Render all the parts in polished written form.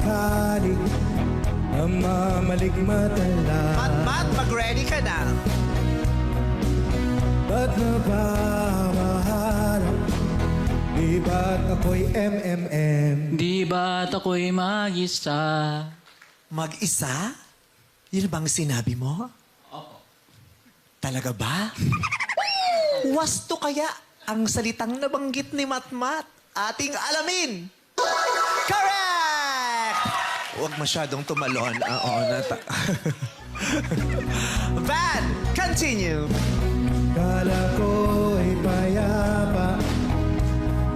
halik ang mamalikmatala. Mat, mag-ready ka na. Ba't nabamaharap? Di ba't ako'y MMM? Di ba't ako'y mag-isa? Mag-isa? Yun bang sinabi mo? Opo. Talaga ba? Wasto kaya ang salitang nabanggit ni Matmat? Ating alamin! Correct! Huwag masyadong tumalon. Oo, Van, continue. Kala ko'y payapa,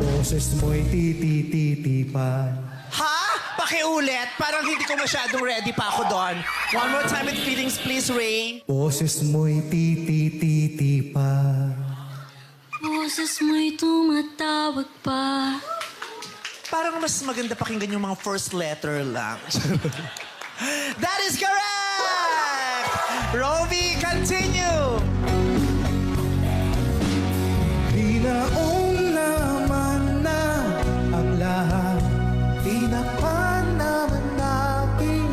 boses mo'y titititipan. Ha? Pakiulit. Parang hindi ko masyadong ready pa ako doon. One more time with feelings, please, Ray. Boses mo'y titititipan. Boses mo'y tumatawag pa. Parang mas maganda pakinggan yung mga first letter lang. That is correct! Rovi, continue! Binaong naman na ang lahat. Tinapan naman natin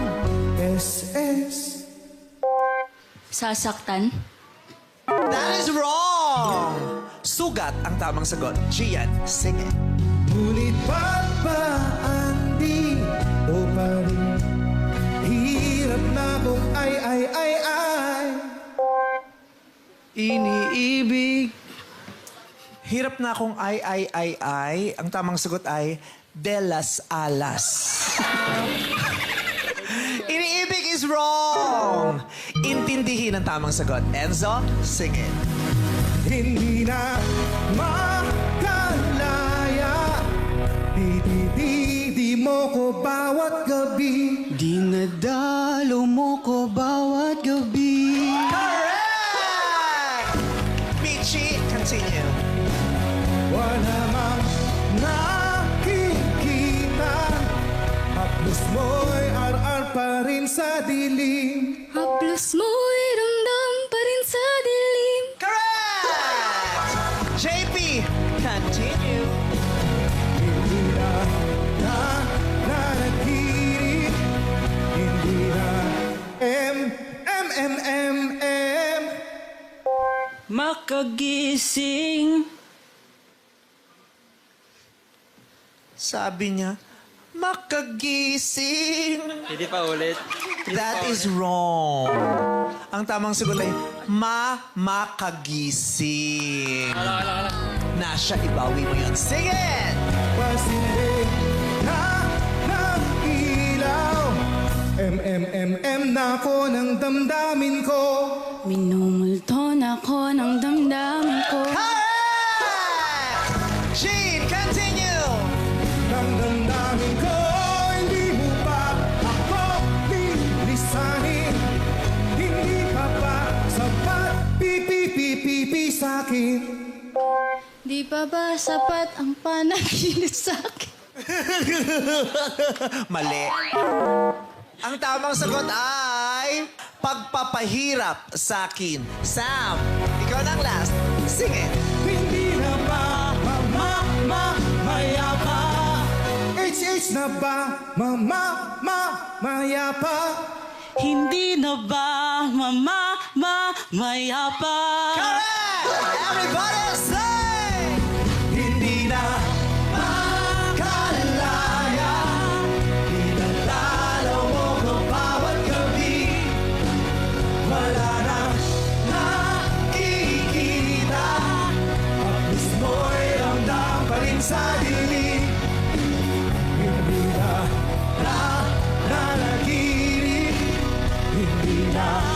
SS. Sasaktan? That is wrong! Sugat ang tamang sagot. Gian, sing it. Ngunit ba't ba andi o pa rin? Hirap na kung ay. Iniibig. Hirap na akong ay. Ang tamang sagot ay de las alas. Iniibig is wrong. Intindihin ang tamang sagot. Enzo, sing it. Hindi na makalaya. Di mo ko bawat gabi. Dinadalo mo ko bawat gabi. Correct! Michi, continue. Wala mang nakikita. Haplos mo'y ar-ar pa rin sa dilim. Haplos mo'y ramdam pa rin sa dilim. Correct! JP, continue. Hindi na nanaginip. Hindi na M. Makagising. Sabi niya, makagising. Hindi pa ulit. That is wrong. Ang tamang sagot ay makagising. Nasha, ibawi mo yun. Sing it! Pasilig na ng ilaw. M na ako ng damdamin ko. Minumulto na ako ng damdamin ko. Correct! Gene, continue! Ng damdamin ko, hindi mo pa ako lilisanin. Hindi ka pa sapat, pipi sa'kin. Di pa ba sapat ang panaginip sa'kin? Mali. Ang tamang sagot ay pagpapahirap sa akin. Sam, ikaw na ang last. Sing it. Hindi na ba mayapa? H na ba mayapa? Hindi na ba mayapa? Correct! Everybody say! Hindi na makalaya. Pinalalaw mo ko bawat gabi. Wala nang nakikita. Haplos mo'y ramdam pa rin sa dilim. Hindi na nanaginip. Hindi na